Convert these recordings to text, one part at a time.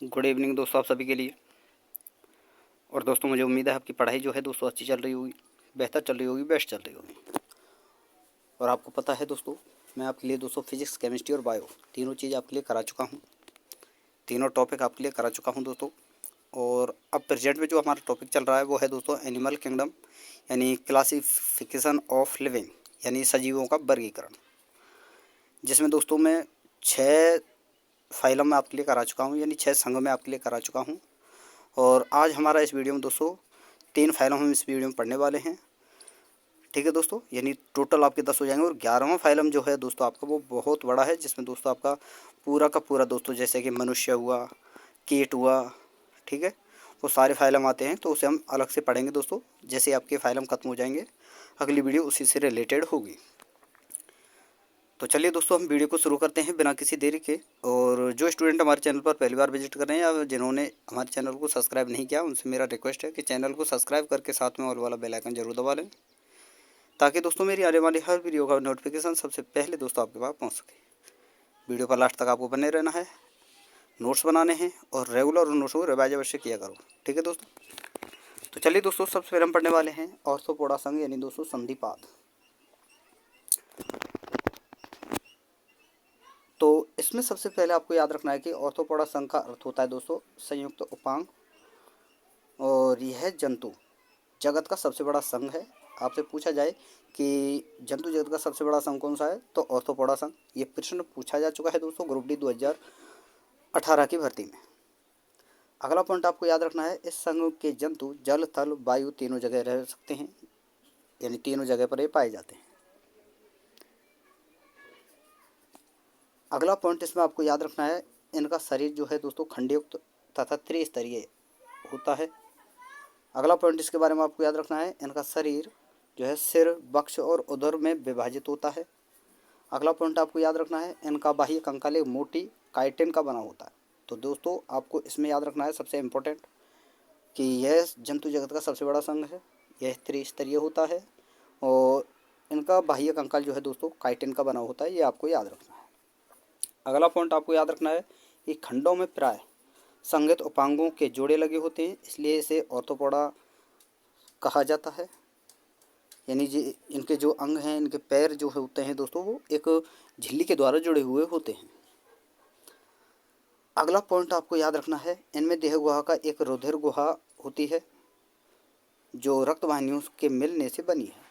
Good evening दोस्तों आप सभी के लिए। और दोस्तों मुझे उम्मीद है आपकी पढ़ाई जो है दोस्तों अच्छी चल रही होगी, बेहतर चल रही होगी, बेस्ट चल रही होगी। और आपको पता है दोस्तों, मैं आपके लिए दोस्तों फिजिक्स, केमिस्ट्री और बायो तीनों चीज़ आपके लिए करा चुका हूँ। तीनों टॉपिक आपके लिए करा चुका हूँ दोस्तों। और अब प्रेजेंट में जो हमारा टॉपिक चल रहा है वो है दोस्तों एनिमल किंगडम, यानी क्लासिफिकेशन ऑफ लिविंग, यानी सजीवों का वर्गीकरण, जिसमें दोस्तों मैं 6 फाइलम में आपके लिए करा चुका हूँ, यानी 6 संघ में आपके लिए करा चुका हूँ। और आज हमारा इस वीडियो में दोस्तों 3 फाइलों हम इस वीडियो में पढ़ने वाले हैं। ठीक है दोस्तों, यानी टोटल आपके 10 हो जाएंगे। और 11वां फाइलम जो है दोस्तों आपका वो बहुत बड़ा है, जिसमें दोस्तों आपका पूरा का पूरा दोस्तों जैसे कि मनुष्य हुआ, कीट हुआ, ठीक है, वो सारे फाइलम आते हैं। तो उसे हम अलग से पढ़ेंगे दोस्तों। जैसे आपके फाइलम ख़त्म हो जाएंगे अगली वीडियो उसी से रिलेटेड होगी। तो चलिए दोस्तों हम वीडियो को शुरू करते हैं बिना किसी देरी के। और जो स्टूडेंट हमारे चैनल पर पहली बार विजिट कर रहे हैं या जिन्होंने हमारे चैनल को सब्सक्राइब नहीं किया, उनसे मेरा रिक्वेस्ट है कि चैनल को सब्सक्राइब करके साथ में ऑल वाला बेल आइकन जरूर दबा लें, ताकि दोस्तों मेरी आने वाली हर वीडियो का नोटिफिकेशन सबसे पहले दोस्तों आपके पास पहुँच सके। वीडियो पर लास्ट तक आपको बने रहना है, नोट्स बनाने हैं और रेगुलर नोट्स को रिवाइज अवश्य किया करो। ठीक है दोस्तों, तो चलिए दोस्तों सबसे पहले हम पढ़ने वाले हैं ऑर्थोपोडा संघ, यानी दोस्तों संधिपाद। तो इसमें सबसे पहले आपको याद रखना है कि ऑर्थोपोडा संघ का अर्थ होता है दोस्तों संयुक्त उपांग। और यह जंतु जगत का सबसे बड़ा संघ है। आपसे पूछा जाए कि जंतु जगत का सबसे बड़ा संघ कौन सा है, तो ऑर्थोपोडा संघ। ये प्रश्न पूछा जा चुका है दोस्तों ग्रुप डी 2018 की भर्ती में। अगला पॉइंट आपको याद रखना है, इस संघ के जंतु जल, थल, वायु तीनों जगह रह सकते हैं, यानी तीनों जगह पर ये पाए जाते हैं। अगला पॉइंट इसमें आपको याद रखना है, इनका शरीर जो है दोस्तों खंडयुक्त तथा त्रिस्तरीय होता है। अगला पॉइंट इसके बारे में आपको याद रखना है, इनका शरीर जो है सिर, वक्ष और उदर में विभाजित होता है। अगला पॉइंट आपको याद रखना है, इनका बाह्य कंकाल एक मोटी काइटिन का बना होता है। तो दोस्तों आपको इसमें याद रखना है सबसे इम्पोर्टेंट कि यह जंतु जगत का सबसे बड़ा संघ है, यह त्रिस्तरीय होता है और इनका बाह्य कंकाल जो है दोस्तों काइटिन का बना होता है। ये आपको याद रखना है। अगला पॉइंट आपको याद रखना है कि खंडों में प्राय संगत उपांगों के जोड़े लगे होते हैं, इसलिए इसे ऑर्थोपोडा कहा जाता है। यानी जी इनके जो अंग हैं, इनके पैर जो होते हैं दोस्तों वो एक झिल्ली के द्वारा जुड़े हुए होते हैं। अगला पॉइंट आपको याद रखना है, इनमें देह गुहा का एक रुधिर गुहा होती है जो रक्त वाहिनियों के मिलने से बनी है।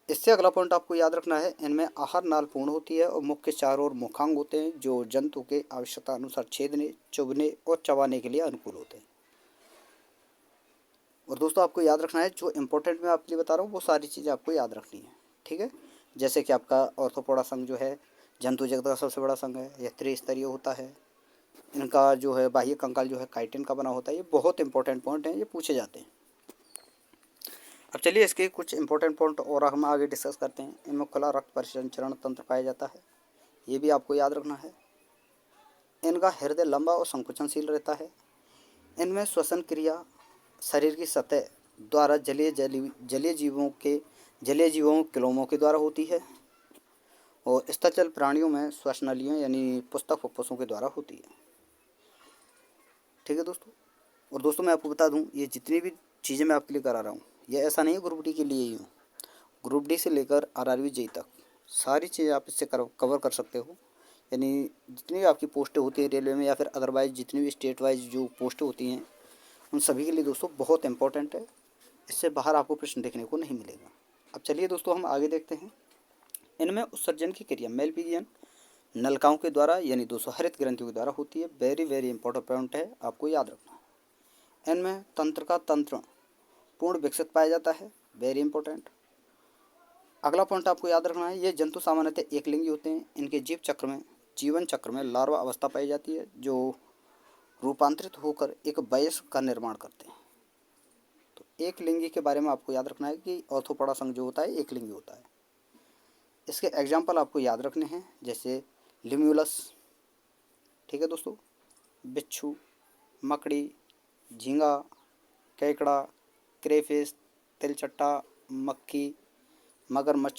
इससे अगला पॉइंट आपको याद रखना है, इनमें आहार नाल पूर्ण होती है और मुख के चारों ओर मुखांग होते हैं जो जंतु के आवश्यकता अनुसार छेदने, चुभने और चबाने के लिए अनुकूल होते हैं। और दोस्तों आपको याद रखना है, जो इंपॉर्टेंट मैं आपके लिए बता रहा हूँ वो सारी चीज़ें आपको याद रखनी है। ठीक है, जैसे कि आपका ऑर्थोपोडा संघ जो है जंतु जगत का सबसे बड़ा संघ है, यह त्रिस्तरीय होता है, इनका जो है बाह्य कंकाल जो है काइटिन का बना होता है। ये बहुत इंपॉर्टेंट पॉइंट हैं, ये पूछे जाते हैं। अब चलिए इसके कुछ इंपॉर्टेंट पॉइंट और हम आगे डिस्कस करते हैं। इनमें खुला रक्त परिसंचरण तंत्र पाया जाता है, ये भी आपको याद रखना है। इनका हृदय लंबा और संकुचनशील रहता है। इनमें श्वसन क्रिया शरीर की सतह द्वारा जलीय जीवों क्लोमों के द्वारा होती है और स्थलचल प्राणियों में श्वसनलियों यानी पुस्तक फुफ्फुसों के द्वारा होती है। ठीक है दोस्तों, और दोस्तों मैं आपको बता दूं, ये जितनी भी चीज़ें मैं आपके लिए करा रहा हूँ ये ऐसा नहीं है ग्रुप डी के लिए ही हूँ। ग्रुप डी से लेकर आरआरबी जेई तक सारी चीज़ें आप इससे कवर कर सकते हो। यानी जितनी भी आपकी पोस्टें होती हैं रेलवे में या फिर अदरवाइज जितनी भी स्टेट वाइज जो पोस्टें होती हैं उन सभी के लिए दोस्तों बहुत इंपॉर्टेंट है। इससे बाहर आपको प्रश्न देखने को नहीं मिलेगा। अब चलिए दोस्तों हम आगे देखते हैं। इनमें उत्सर्जन की क्रिया मेलपीजियन नलिकाओं के द्वारा यानी दोस्तों हरित ग्रंथियों के द्वारा होती है। वेरी वेरी इंपॉर्टेंट पॉइंट है, आपको याद रखना है। इनमें तंत्र का तंत्र पूर्ण विकसित पाया जाता है, वेरी इंपॉर्टेंट। अगला पॉइंट आपको याद रखना है, ये जंतु सामान्यतः एक लिंगी होते हैं। इनके जीवन चक्र में लार्वा अवस्था पाई जाती है जो रूपांतरित होकर एक वयस्क का निर्माण करते हैं। तो एक लिंगी के बारे में आपको याद रखना है कि ऑर्थोपोडा संघ जो होता है एक लिंगी होता है। इसके एग्जाम्पल आपको याद रखने हैं, जैसे लिम्यूलस, ठीक है दोस्तों, बिच्छू, मकड़ी, झींगा, केकड़ा, क्रेफिश, तिलचट्टा, मक्खी, मगरमच्छ,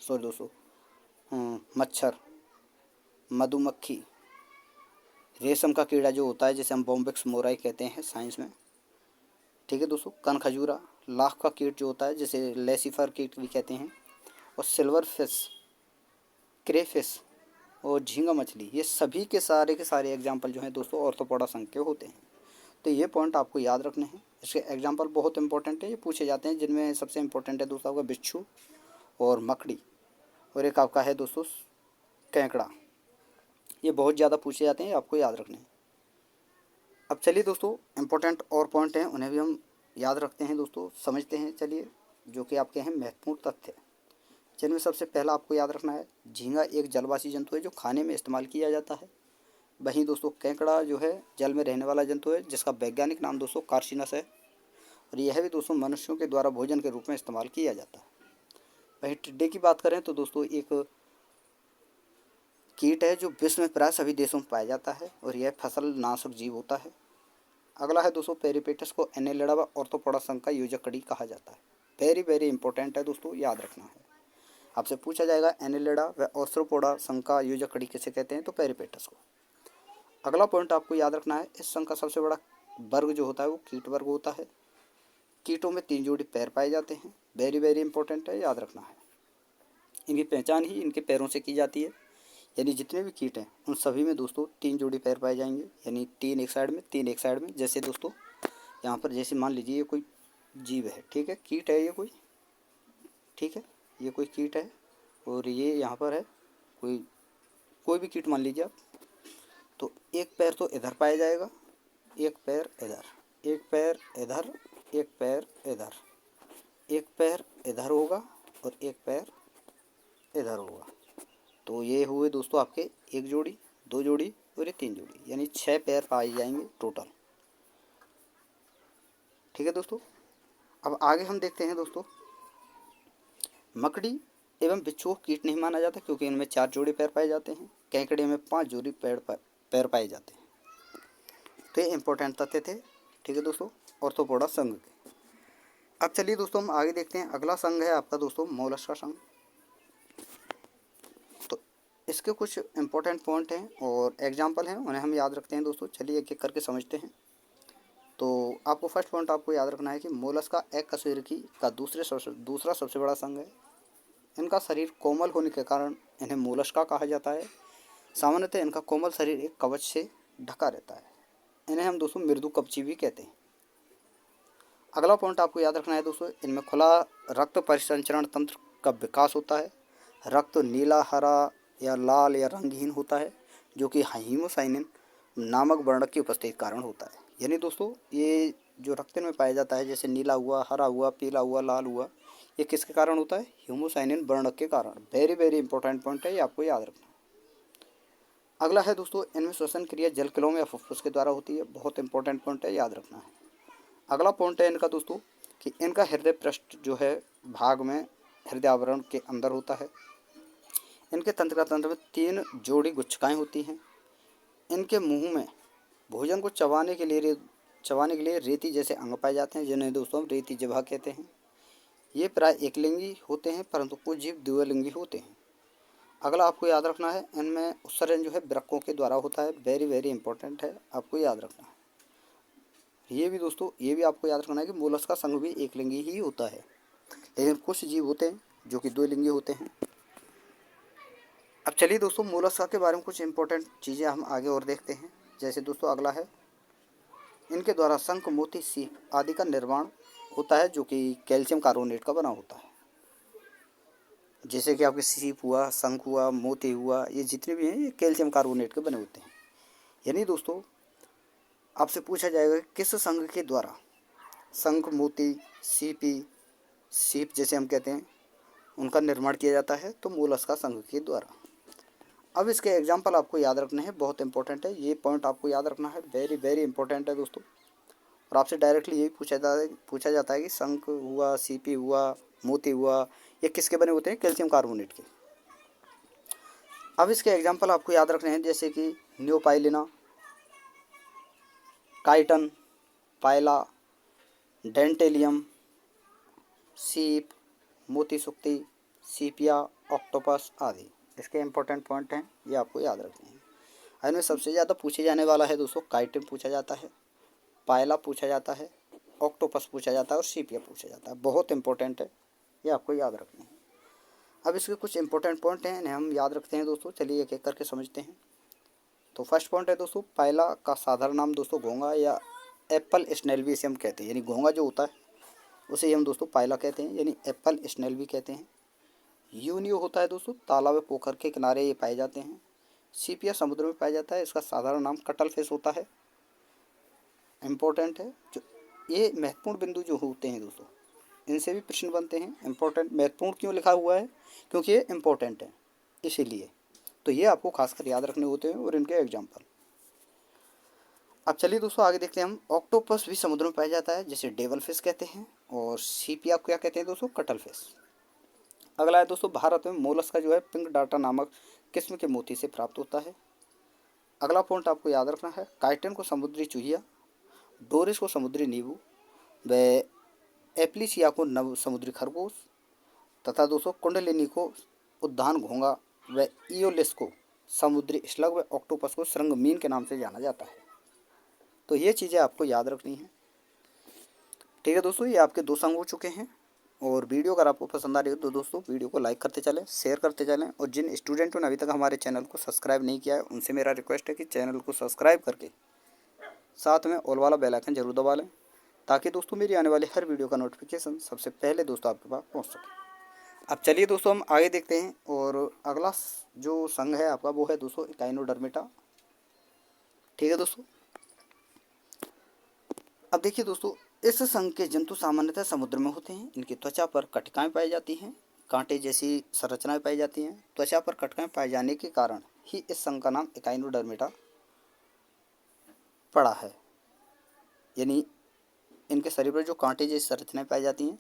सॉरी दोस्तों, मच्छर, मधुमक्खी, रेशम का कीड़ा जो होता है जिसे हम बॉम्बिक्स मोराई कहते हैं साइंस में, ठीक है दोस्तों। कन खजूरा, लाख का कीट जो होता है जिसे लेसिफर कीट भी कहते हैं, और सिल्वर फिश, क्रेफिश और झींगा मछली, ये सभी के सारे एग्जाम्पल जो हैं दोस्तों ऑर्थोपोडा संघ के होते हैं। तो ये पॉइंट आपको याद रखने हैं। इसके एग्जाम्पल बहुत इंपॉर्टेंट है, ये पूछे जाते हैं, जिनमें सबसे इंपॉर्टेंट है दोस्तों आपका बिच्छू और मकड़ी, और एक आपका है दोस्तों केकड़ा। ये बहुत ज़्यादा पूछे जाते हैं, आपको याद रखने हैं। अब चलिए दोस्तों इंपॉर्टेंट और पॉइंट हैं, उन्हें भी हम याद रखते हैं दोस्तों, समझते हैं चलिए, जो कि आपके हैं महत्वपूर्ण तथ्य, जिनमें सबसे पहला आपको याद रखना है, झींगा एक जलवासी जंतु है जो खाने में इस्तेमाल किया जाता है। वहीं दोस्तों केकड़ा जो है जल में रहने वाला जंतु है, जिसका वैज्ञानिक नाम दोस्तों कार्सिनस है, और यह भी दोस्तों मनुष्यों के द्वारा भोजन के रूप में इस्तेमाल किया जाता है। वहीं टिड्डे की बात करें तो दोस्तों एक कीट है जो विश्व में प्राय सभी देशों में पाया जाता है, और यह फसल नाशक जीव होता है। अगला है दोस्तों पेरिपेटस को एनेलिडा व ऑर्थोपोडा संघ का योजक कड़ी कहा जाता है। वेरी वेरी इंपॉर्टेंट है दोस्तों, याद रखना है। आपसे पूछा जाएगा एनेलिडा व ऑर्थोपोडा संघ का योजक कड़ी किसे कहते हैं, तो पेरिपेटस को। अगला पॉइंट आपको याद रखना है, इस संघ का सबसे बड़ा वर्ग जो होता है वो कीट वर्ग होता है। कीटों में 3 जोड़ी पैर पाए जाते हैं, वेरी वेरी इंपॉर्टेंट है, याद रखना है। इनकी पहचान ही इनके पैरों से की जाती है, यानी जितने भी कीट हैं उन सभी में दोस्तों 3 जोड़ी पैर पाए जाएंगे, यानी 3 एक साइड में 3 एक साइड में। जैसे दोस्तों यहाँ पर जैसे मान लीजिए ये कोई जीव है, ठीक है, कीट है ये कोई, ठीक है, ये कोई कीट है, और ये यहाँ पर है कोई कोई भी कीट मान लीजिए आप, तो एक पैर तो इधर पाया जाएगा, एक पैर इधर, एक पैर इधर, एक पैर इधर, एक पैर इधर होगा और एक पैर इधर होगा। तो ये हुए दोस्तों आपके 1 जोड़ी, 2 जोड़ी और ये 3 जोड़ी, यानी 6 पैर पाए जाएंगे टोटल, ठीक है दोस्तों। अब आगे हम देखते हैं दोस्तों, मकड़ी एवं बिच्छू को कीट नहीं माना जाता क्योंकि इनमें 4 जोड़ी पैर पाए जाते हैं। केकड़े में 5 जोड़ी पैर पाए जाते हैं। तो ये इंपॉर्टेंट तथ्य थे, ठीक है दोस्तों, ऑर्थोपोडा संघ के। अब चलिए दोस्तों हम आगे देखते हैं, अगला संघ है आपका दोस्तों मोलस्का संघ। तो इसके कुछ इंपॉर्टेंट पॉइंट हैं और एग्जाम्पल हैं, उन्हें हम याद रखते हैं दोस्तों। चलिए एक एक करके समझते हैं। तो आपको फर्स्ट पॉइंट आपको याद रखना है कि मोलस्का एककशेरुकी का दूसरा सबसे बड़ा संघ है। इनका शरीर कोमल होने के कारण इन्हें मोलस्का कहा जाता है। सामान्यतः इनका कोमल शरीर एक कवच से ढका रहता है। इन्हें हम दोस्तों मृदु कवची भी कहते हैं। अगला पॉइंट आपको याद रखना है दोस्तों, इनमें खुला रक्त परिसंचरण तंत्र का विकास होता है। रक्त नीला, हरा या लाल या रंगहीन होता है, जो कि हीमोसाइनिन नामक वर्णक की उपस्थिति के कारण होता है। यानी दोस्तों ये जो रक्त में पाया जाता है, जैसे नीला हुआ, हरा हुआ, पीला हुआ, लाल हुआ, ये किसके कारण होता है, हीमोसाइनिन वर्णक के कारण। वेरी वेरी इंपॉर्टेंट पॉइंट है, ये आपको याद रखना है। अगला है दोस्तों, इनमें श्वसन क्रिया जल किलों या फुफ्फुस के द्वारा होती है। बहुत इंपॉर्टेंट पॉइंट है, याद रखना है। अगला पॉइंट है इनका दोस्तों कि इनका हृदय पृष्ठ जो है भाग में हृदय आवरण के अंदर होता है। इनके तंत्रिका तंत्र में 3 जोड़ी गुच्छिकाएँ होती हैं। इनके मुंह में भोजन को चबाने के लिए रेती जैसे अंग पाए जाते हैं, जिन्हें दोस्तों हम रेती जिह्वा कहते हैं। ये प्राय एकलिंगी होते हैं, परंतु कुछ जीव द्विलिंगी होते हैं। अगला आपको याद रखना है, इनमें उत्सर्जन जो है वृक्कों के द्वारा होता है। वेरी वेरी इंपॉर्टेंट है, आपको याद रखना है। ये भी दोस्तों ये भी आपको याद रखना है कि मोलस्का संघ भी एकलिंगी ही होता है, लेकिन कुछ जीव होते हैं जो कि द्विलिंगी होते हैं। अब चलिए दोस्तों मोलस्का के बारे में कुछ इंपॉर्टेंट चीज़ें हम आगे और देखते हैं। जैसे दोस्तों अगला है, इनके द्वारा शंख, मोती, सीप आदि का निर्माण होता है, जो कि कैल्शियम कार्बोनेट का बना होता है। जैसे कि आपके सीप हुआ, शंख हुआ, मोती हुआ, ये जितने भी हैं ये कैल्शियम कार्बोनेट के बने होते हैं। यानी दोस्तों आपसे पूछा जाएगा किस संघ के द्वारा शंख, मोती, सीप जैसे हम कहते हैं उनका निर्माण किया जाता है, तो मोलस्का संघ के द्वारा। अब इसके एग्जाम्पल आपको याद रखने हैं, बहुत इंपॉर्टेंट है, ये पॉइंट आपको याद रखना है, वेरी वेरी इंपॉर्टेंट है दोस्तों। और आपसे डायरेक्टली यही पूछा जाता है कि शंख हुआ, सीपी हुआ, मोती हुआ, ये किसके बने होते हैं, कैल्शियम कार्बोनेट के। अब इसके एग्जाम्पल आपको याद रखने हैं, जैसे कि न्योपाइलिना, काइटन, पायला, डेंटेलियम, सीप, मोती सुक्ति, सीपिया, ऑक्टोपस आदि इसके इंपॉर्टेंट पॉइंट हैं, ये आपको याद रखने हैं। इनमें सबसे ज़्यादा पूछे जाने वाला है दोस्तों काइटिन पूछा जाता है, पायला पूछा जाता है, ऑक्टोपस पूछा जाता है और सीपिया पूछा जाता है। बहुत इंपॉर्टेंट है, ये आपको याद रखना है। अब इसके कुछ इंपॉर्टेंट पॉइंट हैं, इन्हें हम याद रखते हैं दोस्तों। चलिए एक एक करके समझते हैं। तो फर्स्ट पॉइंट है दोस्तों, पायला का साधारण नाम दोस्तों घोंगा या एप्पल स्नेल भी इसे हम कहते हैं, यानी घोंगा जो होता है उसे ही हम दोस्तों पायला कहते हैं, यानी एप्पल स्नेल भी कहते हैं। यूनियो होता है दोस्तों, तालाब व पोखर के किनारे ये पाए जाते हैं। सीपिया समुद्र में पाया जाता है, इसका साधारण नाम कटल फिश होता है। इम्पोर्टेंट है जो ये महत्वपूर्ण बिंदु जो होते हैं दोस्तों, इनसे भी प्रश्न बनते हैं। इम्पोर्टेंट महत्वपूर्ण क्यों लिखा हुआ है, क्योंकि ये इम्पोर्टेंट है इसीलिए। तो ये आपको खासकर याद रखने होते हैं और इनके एग्जाम्पल। अब चलिए दोस्तों आगे देखते हैं हम। ऑक्टोपस भी समुद्र में पाया जाता है, जिसे डेवल फिश कहते हैं, और सीपिया क्या कहते हैं दोस्तों, कटल फिश। अगला है दोस्तों, भारत में मोलस्क का जो है पिंक डाटा नामक किस्म के मोती से प्राप्त होता है। अगला पॉइंट आपको याद रखना है, काइटन को समुद्री चूहिया, डोरिस को समुद्री नींबू व एप्लीसिया को नव समुद्री खरगोश तथा दोस्तों कुंडलिनी को उद्यान घोंगा व इयोलिस को समुद्री स्लग व ऑक्टोपस को श्रृंगमीन के नाम से जाना जाता है। तो ये चीज़ें आपको याद रखनी है। ठीक है दोस्तों, ये आपके 2 अंक हो चुके हैं। और वीडियो अगर आपको पसंद आ रही हो तो दोस्तों वीडियो को लाइक करते चलें, शेयर करते चलें, और जिन स्टूडेंटों ने अभी तक हमारे चैनल को सब्सक्राइब नहीं किया है उनसे मेरा रिक्वेस्ट है कि चैनल को सब्सक्राइब करके साथ में ऑल वाला बेल आइकन जरूर दबा लें, ताकि दोस्तों मेरी आने वाली हर वीडियो का नोटिफिकेशन सबसे पहले दोस्तों आपके पास पहुँच सके। अब चलिए दोस्तों हम आगे देखते हैं। और अगला जो संघ है आपका वो है दोस्तों इकाइनोडर्मिटा। ठीक है दोस्तों, अब देखिए दोस्तों, इस संघ के जंतु सामान्यतः समुद्र में होते हैं। इनकी त्वचा पर कटकाएँ पाई जाती हैं, कांटे जैसी संरचनाएं पाई जाती हैं। त्वचा पर कटकाएँ पाए जाने के कारण ही इस संघ का नाम इकाइनोडर्मिटा पड़ा है, यानी इनके शरीर पर जो कांटे जैसी संरचनाएं पाई जाती हैं,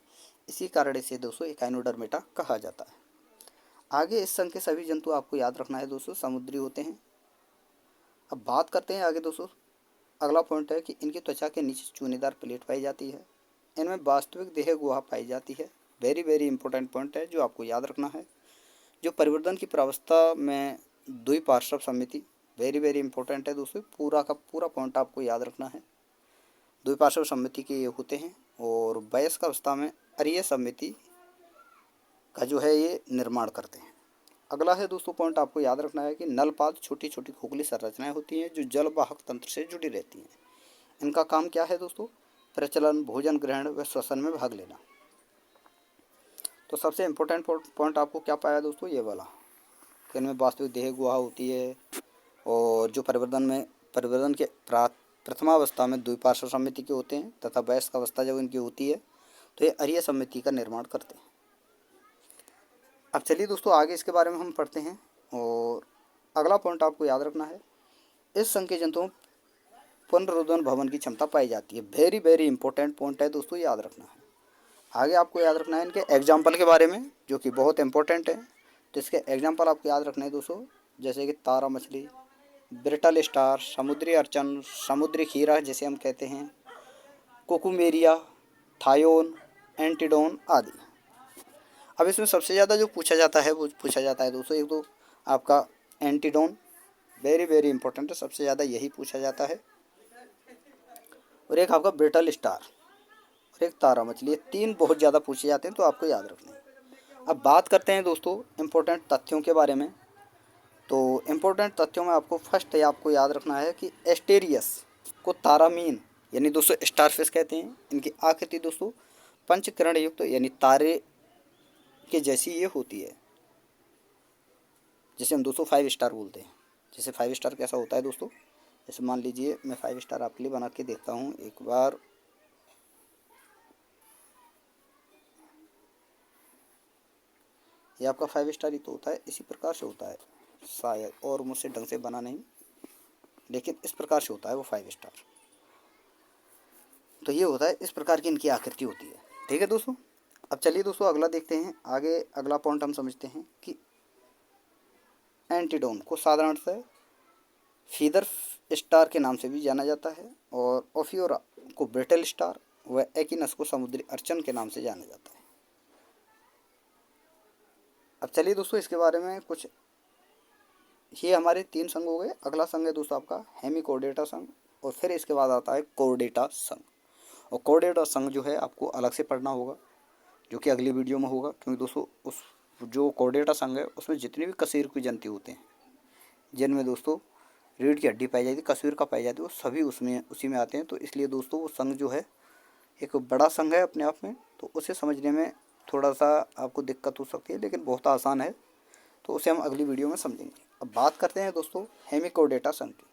इसी कारण इसे दोस्तों इकाइनोडर्मिटा कहा जाता है। आगे इस संघ के सभी जंतु आपको याद रखना है दोस्तों समुद्री होते हैं। अब बात करते हैं आगे दोस्तों। अगला पॉइंट है कि इनकी त्वचा के नीचे चूनेदार प्लेट पाई जाती है। इनमें वास्तविक देह गुहा पाई जाती है। वेरी वेरी इंपॉर्टेंट पॉइंट है जो आपको याद रखना है। जो परिवर्तन की प्रावस्था में द्विपार्श्व समिति, वेरी वेरी इंपॉर्टेंट है दोस्तों, पूरा का पूरा पॉइंट आपको याद रखना है। द्विपार्श्व समिति के ये होते हैं, और वयस्क अवस्था में अरीय समिति का जो है ये निर्माण करते हैं। अगला है दोस्तों पॉइंट आपको याद रखना है कि नलपाद छोटी छोटी खोखली संरचनाएं होती हैं जो जल वाहक तंत्र से जुड़ी रहती हैं। इनका काम क्या है दोस्तों, प्रचलन, भोजन ग्रहण व श्वसन में भाग लेना। तो सबसे इम्पोर्टेंट पॉइंट आपको क्या पाया दोस्तों, ये वाला कि इनमें वास्तविक देह गुहा होती है, और जो परिवर्तन के प्रथमावस्था में द्विपार्श्व समिति के होते हैं, तथा वयस्क अवस्था जब इनकी होती है तो ये अरीय समिति का निर्माण करते हैं। अब चलिए दोस्तों आगे इसके बारे में हम पढ़ते हैं। और अगला पॉइंट आपको याद रखना है, इस संघ के जंतुओं पुनरुत्थान भवन की क्षमता पाई जाती है। वेरी वेरी इंपॉर्टेंट पॉइंट है दोस्तों, याद रखना है। आगे आपको याद रखना है इनके एग्जाम्पल के बारे में, जो कि बहुत इंपॉर्टेंट है। तो इसके एग्जाम्पल आपको याद रखने हैं दोस्तों, जैसे कि तारा मछली, ब्रिटल स्टार, समुद्री अर्चन, समुद्री खीरा जिसे हम कहते हैं, कोकुमेरिया, थायोन, एंटीडोन आदि। अब इसमें सबसे ज़्यादा जो पूछा जाता है वो पूछा जाता है दोस्तों, एक तो आपका एंटीडोन, वेरी वेरी इंपॉर्टेंट है, सबसे ज़्यादा यही पूछा जाता है, और एक आपका ब्रिटल स्टार और एक तारा मछली। ये 3 बहुत ज़्यादा पूछे जाते हैं, तो आपको याद रखना है। अब बात करते हैं दोस्तों इम्पोर्टेंट तथ्यों के बारे में। तो इम्पोर्टेंट तथ्यों में आपको फर्स्ट आपको याद रखना है कि एस्टेरियस को तारामीन यानी दोस्तों स्टारफिश कहते हैं। इनकी आकृति दोस्तों पंचकिरण युक्त यानी तारे के जैसी ये होती है, जिसे हम दोस्तों 5 स्टार बोलते हैं। जैसे 5 स्टार कैसा होता है दोस्तों, जैसे मान लीजिए मैं 5 स्टार आपके लिए बना के देखता हूँ एक बार। ये आपका 5 स्टार ही तो होता है, इसी प्रकार से होता है शायद, और मुझसे ढंग से बना नहीं, लेकिन इस प्रकार से होता है वो 5 स्टार। तो ये होता है, इस प्रकार की इनकी आकृति होती है। ठीक है दोस्तों, अब चलिए दोस्तों अगला देखते हैं। आगे अगला पॉइंट हम समझते हैं कि एंटीडोन को साधारणतः फीदर स्टार के नाम से भी जाना जाता है, और ओफियोरा को ब्रिटल स्टार व एकिनस को समुद्री अर्चन के नाम से जाना जाता है। अब चलिए दोस्तों इसके बारे में कुछ ये हमारे 3 संघ हो गए। अगला संघ है दोस्तों आपका हेमिकोर्डेटा संघ, और फिर इसके बाद आता है कोर्डेटा संघ। और कोर्डेटा संघ जो है आपको अलग से पढ़ना होगा, जो कि अगली वीडियो में होगा, क्योंकि दोस्तों उस जो कोर्डेटा संघ है उसमें जितनी भी कसीर की जंतु होते हैं, जिनमें दोस्तों रीढ़ की हड्डी पाई जाती है, कसीर का पाई जाती है, वो सभी उसमें उसी में आते हैं। तो इसलिए दोस्तों वो संघ जो है एक बड़ा संघ है अपने आप में, तो उसे समझने में थोड़ा सा आपको दिक्कत हो सकती है, लेकिन बहुत आसान है, तो उसे हम अगली वीडियो में समझेंगे। अब बात करते हैं दोस्तों हेमिकोर्डेटा संघ की।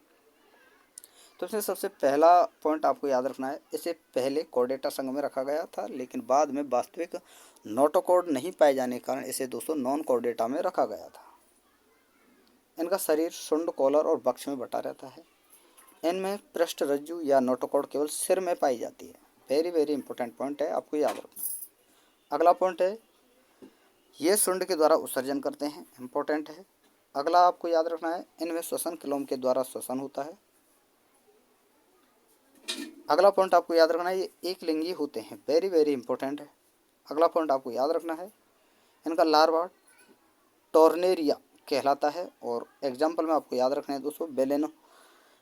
तो इसमें सबसे पहला पॉइंट आपको याद रखना है, इसे पहले कोर्डेटा संघ में रखा गया था, लेकिन बाद में वास्तविक नोटोकॉर्ड नहीं पाए जाने के कारण इसे दोस्तों नॉन कोर्डेटा में रखा गया था। इनका शरीर शुंड, कॉलर और वक्ष में बटा रहता है। इनमें पृष्ठ रज्जु या नोटोकॉर्ड केवल सिर में पाई जाती है। वेरी वेरी इंपॉर्टेंट पॉइंट है, आपको याद रखना है। अगला पॉइंट है, ये शुंड के द्वारा उत्सर्जन करते हैं, इंपॉर्टेंट है। अगला आपको याद रखना है, इनमें श्वसन क्लोम के द्वारा श्वसन होता है। अगला पॉइंट आपको याद रखना है, ये एक लिंगी होते हैं, वेरी वेरी इंपॉर्टेंट है। अगला पॉइंट आपको याद रखना है, इनका लार्वा टॉर्नेरिया कहलाता है। और एग्जाम्पल में आपको याद रखना है दोस्तों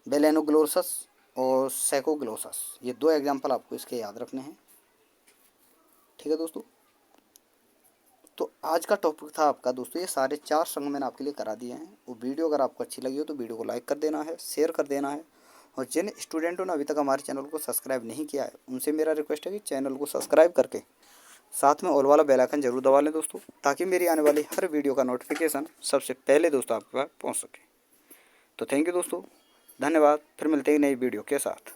बेलेनोग्लोसस और सैकोग्लोसस, ये 2 एग्जाम्पल आपको इसके याद रखने हैं। ठीक है दोस्तों, तो आज का टॉपिक था आपका दोस्तों, ये सारे 4 संघ मैंने आपके लिए करा दिए हैं। वो वीडियो अगर आपको अच्छी लगी हो तो वीडियो को लाइक कर देना है, शेयर कर देना है, और जिन स्टूडेंटों ने अभी तक हमारे चैनल को सब्सक्राइब नहीं किया है उनसे मेरा रिक्वेस्ट है कि चैनल को सब्सक्राइब करके साथ में ऑल वाला बेल आइकन जरूर दबा लें दोस्तों, ताकि मेरी आने वाली हर वीडियो का नोटिफिकेशन सबसे पहले दोस्तों आपके पास पहुँच सके। तो थैंक यू दोस्तों, धन्यवाद। फिर मिलते हैं नई वीडियो के साथ।